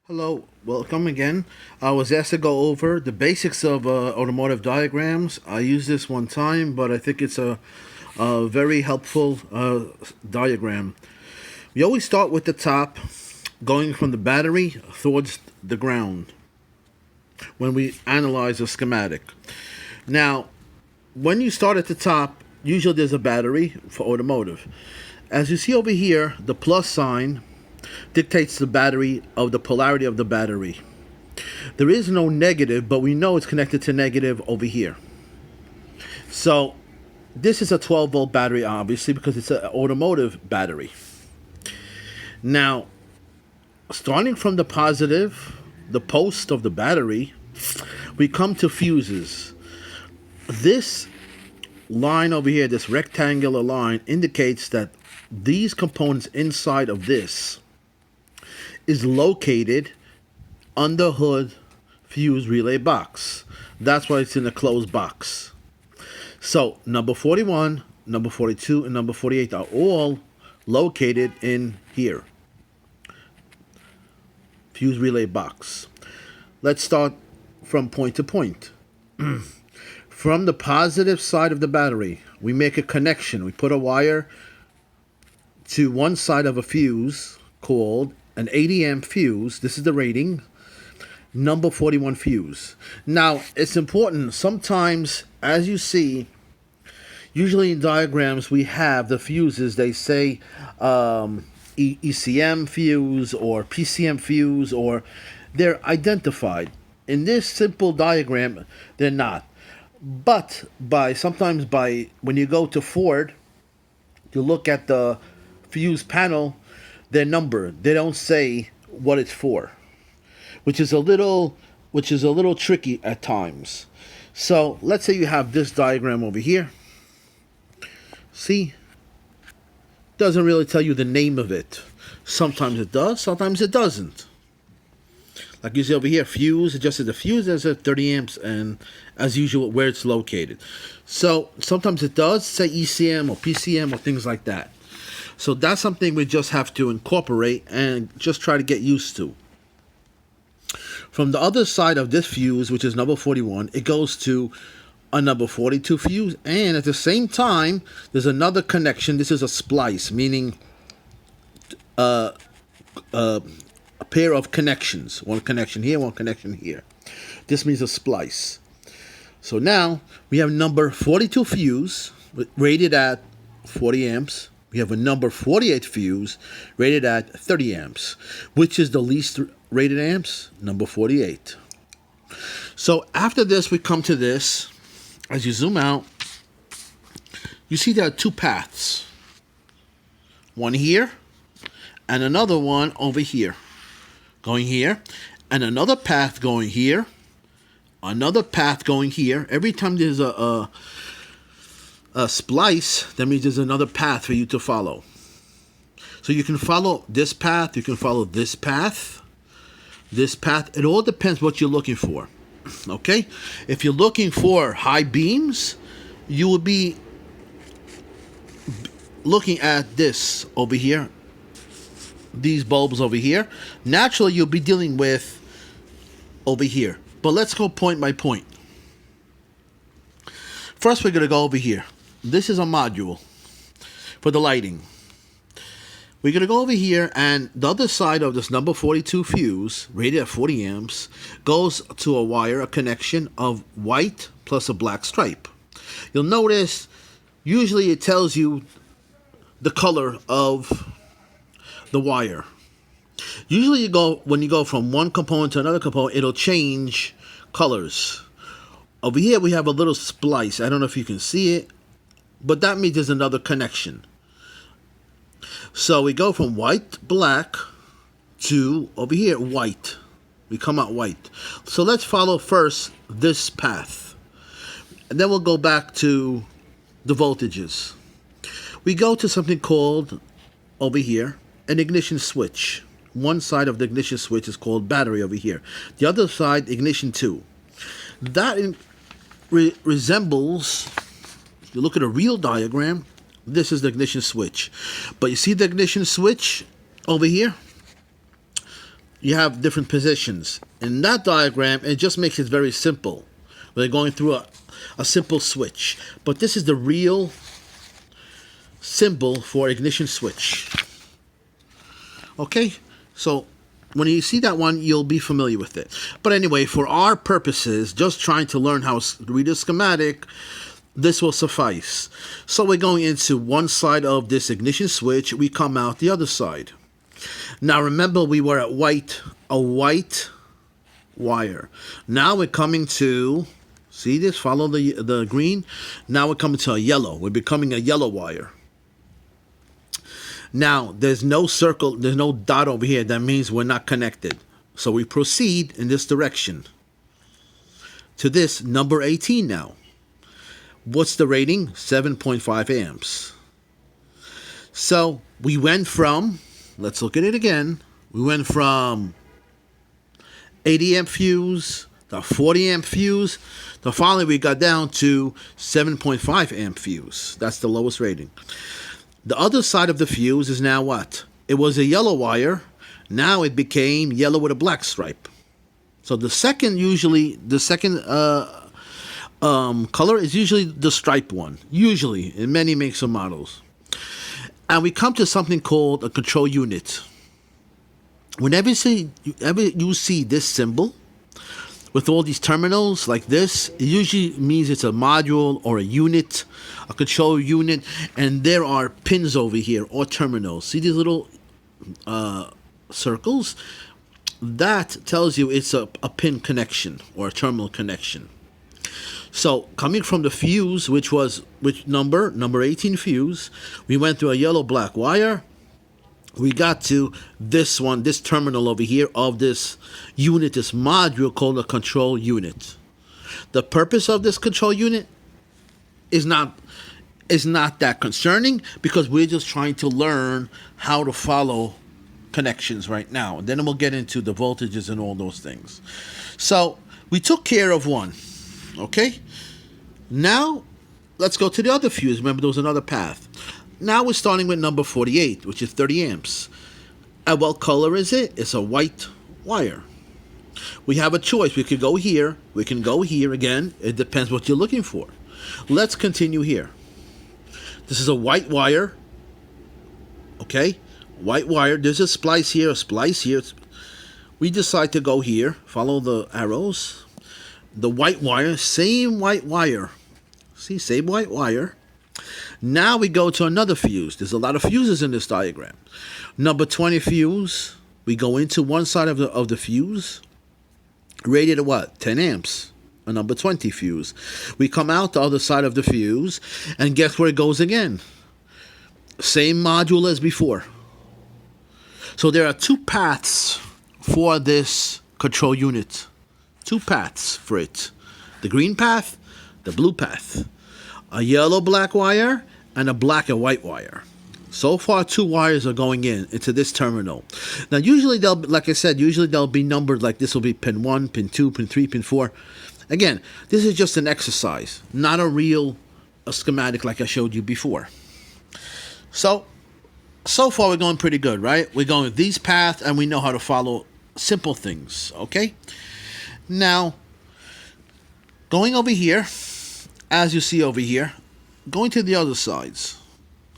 Hello, welcome again. I was asked to go over the basics of automotive diagrams. I used this one time, but I think it's a very helpful diagram. We always start with the top, going from the battery towards the ground when we analyze a schematic. Now, when you start at the top, usually there's a battery for automotive. As you see over here, the plus sign dictates the battery of the polarity of the battery. There is no negative, but we know it's connected to negative over here. So this is a 12-volt battery, obviously, because it's an automotive battery. Now, starting from the positive, the post of the battery, we come to fuses. This line over here, this rectangular line, indicates that these components inside of this is located on the hood fuse relay box. That's why it's in a closed box. So number 41, number 42, and number 48 are all located in here. Fuse relay box. Let's start from point to point. From the positive side of the battery, we make a connection. We put a wire to one side of a fuse called an 80 amp fuse. This is the rating, number 41 fuse. Now, it's important. Sometimes, as you see, usually in diagrams, we have the fuses. They say ECM fuse or PCM fuse, or they're identified. In this simple diagram, they're not. But sometimes when you go to Ford, you look at the fuse panel, they're numbered. They don't say what it's for, which is a little tricky at times. So let's say you have this diagram over here. See, doesn't really tell you the name of it. Sometimes it does, sometimes it doesn't. Like you see over here, fuse, adjusted the fuse as a 30 amps, and as usual, where it's located. So sometimes it does say ECM or PCM or things like that. So that's something we just have to incorporate and just try to get used to. From the other side of this fuse, which is number 41, it goes to a number 42 fuse, and at the same time, there's another connection. This is a splice, meaning a pair of connections. One connection here, one connection here. This means a splice. So now we have number 42 fuse rated at 40 amps. We have a number 48 fuse rated at 30 amps. Which is the least rated amps? Number 48. So after this, we come to this. As you zoom out, you see there are two paths. One here and another one over here. Going here, and another path going here, another path going here. Every time there's a splice, that means there's another path for you to follow. So you can follow this path, you can follow this path, this path. It all depends what you're looking for. Okay? If you're looking for high beams, you will be looking at this over here. These bulbs over here. Naturally, you'll be dealing with over here. But let's go point by point. First, we're going to go over here. This is a module for the lighting. We're going to go over here, and the other side of this number 42 fuse, rated at 40 amps, goes to a wire, a connection of white plus a black stripe. You'll notice, usually it tells you the color of the wire. Usually when you go from one component to another component, it'll change colors. Over here we have a little splice. I don't know if you can see it, but that means there's another connection. So we go from white, black, to over here, white. We come out white. So let's follow first this path. And then we'll go back to the voltages. We go to something called, over here, an ignition switch. One side of the ignition switch is called battery over here. The other side, ignition 2. That resembles, if you look at a real diagram, this is the ignition switch. But you see the ignition switch over here? you have different positions. In that diagram, it just makes it very simple. We're going through a simple switch. But this is the real symbol for ignition switch. Okay, so when you see that one, you'll be familiar with it. But anyway, for our purposes, just trying to learn how to read a schematic, this will suffice. So we're going into one side of this ignition switch, we come out the other side. Now remember, we were at a white wire. Now we're coming to, see this, follow the green. Now we're coming to a yellow. We're becoming a yellow wire. Now, there's no circle, there's no dot over here. That means we're not connected. So we proceed in this direction to this number 18 now. What's the rating? 7.5 amps. So we went from, let's look at it again. We went from 80 amp fuse, the 40 amp fuse, the finally we got down to 7.5 amp fuse. That's the lowest rating. The other side of the fuse is now what? It was a yellow wire. Now it became yellow with a black stripe. So the second color is usually the striped one. Usually, in many makes and models. And we come to something called a control unit. Whenever you see this symbol with all these terminals like this, it usually means it's a module or a unit, a control unit, and there are pins over here or terminals. See these little circles? That tells you it's a pin connection or a terminal connection. So coming from the fuse, which number 18 fuse, we went through a yellow-black wire. We got to this one, this terminal over here of this unit, this module called a control unit. The purpose of this control unit is not that concerning, because we're just trying to learn how to follow connections right now. And then we'll get into the voltages and all those things. So we took care of one. Okay? Now let's go to the other fuse. Remember, there was another path. Now we're starting with number 48, which is 30 amps. And what color is it? It's a white wire. We have a choice. We could go here. We can go here again. It depends what you're looking for. Let's continue here. This is a white wire. Okay? White wire. There's a splice here, a splice here. We decide to go here. Follow the arrows. The white wire, same white wire. See, same white wire. Now we go to another fuse. There's a lot of fuses in this diagram. Number 20 fuse. We go into one side of the fuse. Rated at what? 10 amps. A number 20 fuse. We come out the other side of the fuse. And guess where it goes again? Same module as before. So there are two paths for this control unit. Two paths for it. The green path, the blue path. A yellow-black wire and a black and white wire. So far, two wires are going into this terminal. Now, usually like I said, they'll be numbered like this will be pin 1, pin 2, pin 3, pin 4. Again, this is just an exercise, not a schematic like I showed you before. So far we're going pretty good, right? We're going with these paths and we know how to follow simple things, okay? Now, going over here, as you see over here, going to the other sides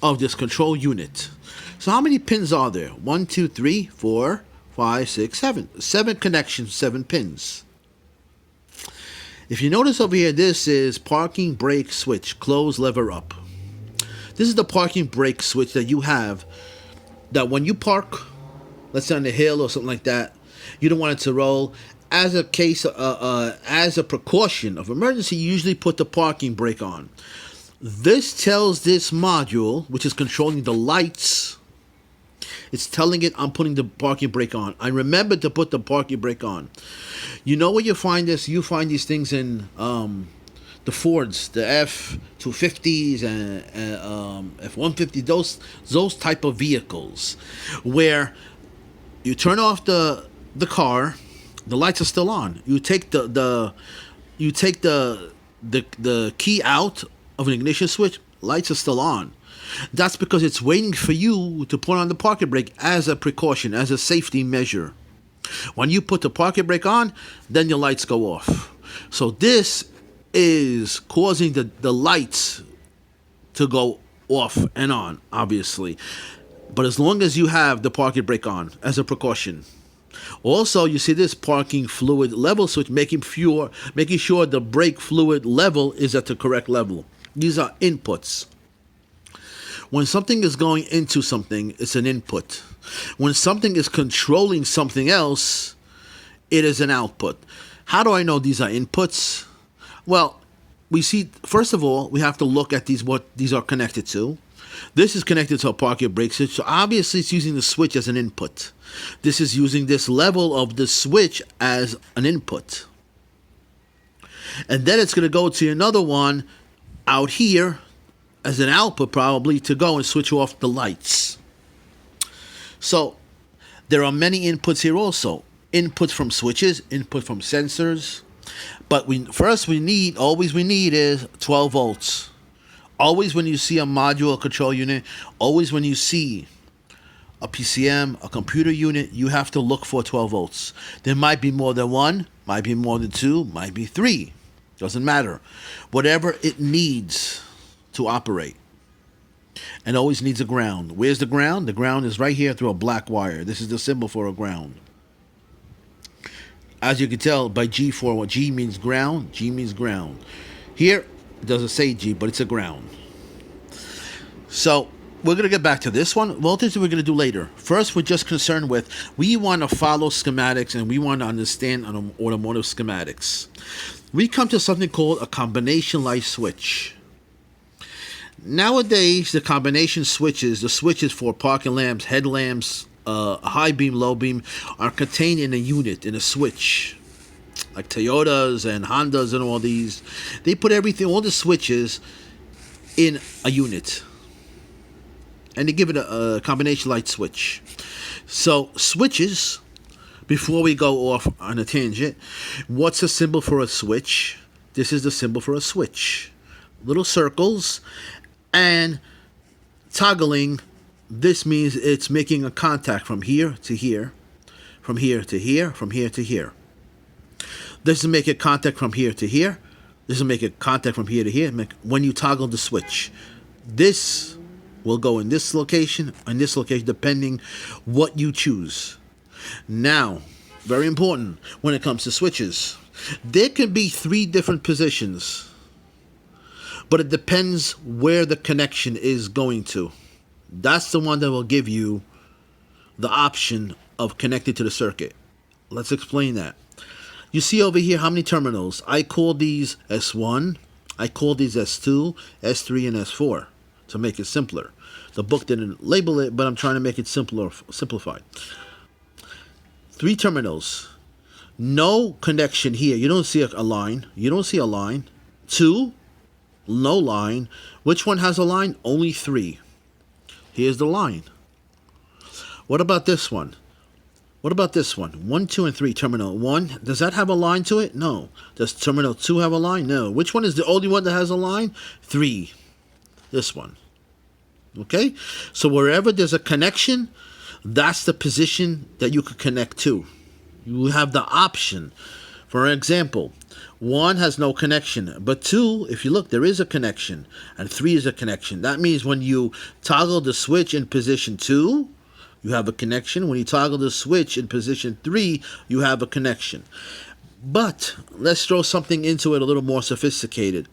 of this control unit. So how many pins are there? 1, 2, 3, 4, 5, 6, 7. 7 connections, 7 pins. If you notice over here, this is parking brake switch, close lever up. This is the parking brake switch that you have, that when you park, let's say on the hill or something like that, you don't want it to roll. As a precaution of emergency, you usually put the parking brake on. This tells this module, which is controlling the lights, it's telling it I'm putting the parking brake on. I remember to put the parking brake on. You know where you find this? You find these things in the Fords, the F-250s and F-150, those type of vehicles, where you turn off the car. The lights are still on. You take the key out of an ignition switch. Lights are still on. That's because it's waiting for you to put on the parking brake as a precaution, as a safety measure. When you put the parking brake on, then your lights go off. So this is causing the lights to go off and on, obviously. But as long as you have the parking brake on as a precaution. Also, you see this parking fluid level switch making sure the brake fluid level is at the correct level. These are inputs. When something is going into something, it's an input. When something is controlling something else, it is an output. How do I know these are inputs? Well, we see, first of all, we have to look at what these are connected to. This is connected to a parking brake switch, so obviously it's using the switch as an input. This is using this level of the switch as an input. And then it's going to go to another one out here as an output, probably, to go and switch off the lights. So there are many inputs here also. Input from switches, input from sensors. But always we need is 12 volts. Always when you see a module control unit, always when you see a PCM, a computer unit, you have to look for 12 volts. There might be more than one, might be more than two, might be three. Doesn't matter. Whatever it needs to operate. And always needs a ground. Where's the ground? The ground is right here through a black wire. This is the symbol for a ground. As you can tell by G4, what G means ground, G means ground. Here, it doesn't say G, but it's a ground. So, we're going to get back to this one. Well, this we're going to do later. First, we're just concerned with, we want to follow schematics and we want to understand automotive schematics. We come to something called a combination light switch. Nowadays, the combination switches, the switches for parking lamps, headlamps, high beam, low beam, are contained in a unit, in a switch. Like Toyotas and Hondas and all these. They put everything, all the switches, in a unit. And they give it a combination light switch. So, switches, before we go off on a tangent, what's the symbol for a switch? This is the symbol for a switch. Little circles. And toggling, this means it's making a contact from here to here, from here to here, from here to here. This will make a contact from here to here. This will make a contact from here to here. When you toggle the switch, this will go in this location and this location, depending what you choose. Now, very important when it comes to switches, there can be 3 different positions. But it depends where the connection is going to. That's the one that will give you the option of connected to the circuit. Let's explain that. You see over here how many terminals? I call these S1, I call these S2, S3, and S4 to make it simpler. The book didn't label it, but I'm trying to make it simplified. 3 terminals. No connection here. You don't see a line. You don't see a line. 2. No line. Which one has a line? Only 3. Here's the line. What about this one? What about this one? 1, 2, and 3. Terminal 1. Does that have a line to it? No. Does terminal 2 have a line? No. Which one is the only one that has a line? 3. This one. Okay? So wherever there's a connection, that's the position that you could connect to. You have the option. For example, 1 has no connection, but 2, if you look, there is a connection, and 3 is a connection. That means when you toggle the switch in position 2, you have a connection. When you toggle the switch in position 3, you have a connection. But let's throw something into it a little more sophisticated.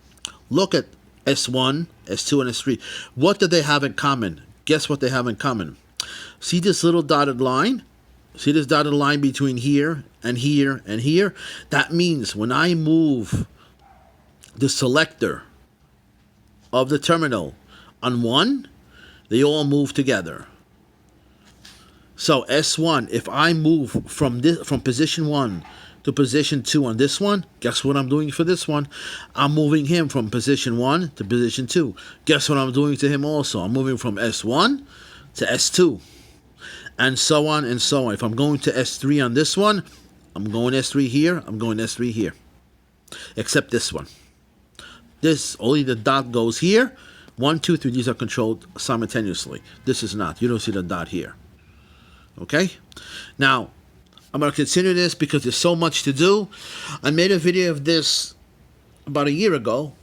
Look at S1, S2, and S3. What do they have in common? Guess what they have in common? See this little dotted line? See this dotted line between here and here and here? That means when I move the selector of the terminal on 1, they all move together. So S1, if I move from position 1 to position 2 on this one, guess what I'm doing for this one? I'm moving him from position 1 to position 2. Guess what I'm doing to him also? I'm moving from S1 to S2. And so on and so on. If I'm going to S3 on this one, I'm going S3 here, I'm going S3 here. Except this one. This, only the dot goes here. 1, 2, 3, these are controlled simultaneously. This is not. You don't see the dot here. Okay? Now, I'm going to continue this because there's so much to do. I made a video of this about a year ago,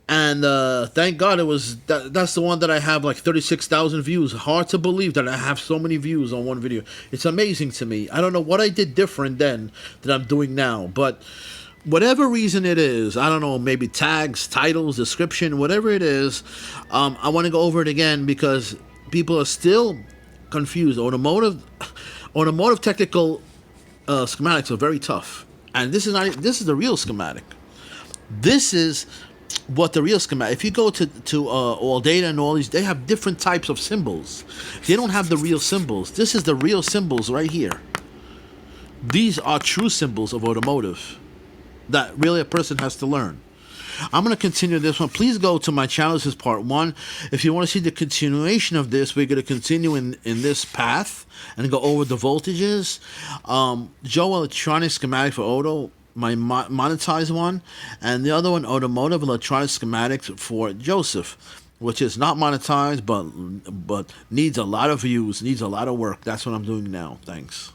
and thank God it was that's the one that I have like 36,000 views. Hard to believe that I have so many views on one video. It's amazing to me. I don't know what I did different then that I'm doing now, but whatever reason it is, I don't know, maybe tags, titles, description, whatever it is, I want to go over it again because people are still confused. Automotive technical schematics are very tough, and this is the real schematic. This is what the real schematic. If you go to all data and all these, they have different types of symbols. They don't have the real symbols. This is the real symbols right here. These are true symbols of automotive that really a person has to learn. I'm going to continue this one. Please go to my channel. This is part 1. If you want to see the continuation of this, we're going to continue in this path and go over the voltages. Joe Electronic Schematic for Auto, my monetized one, and the other one, Automotive Electronic Schematics for Joseph, which is not monetized but needs a lot of views, needs a lot of work. That's what I'm doing now. Thanks.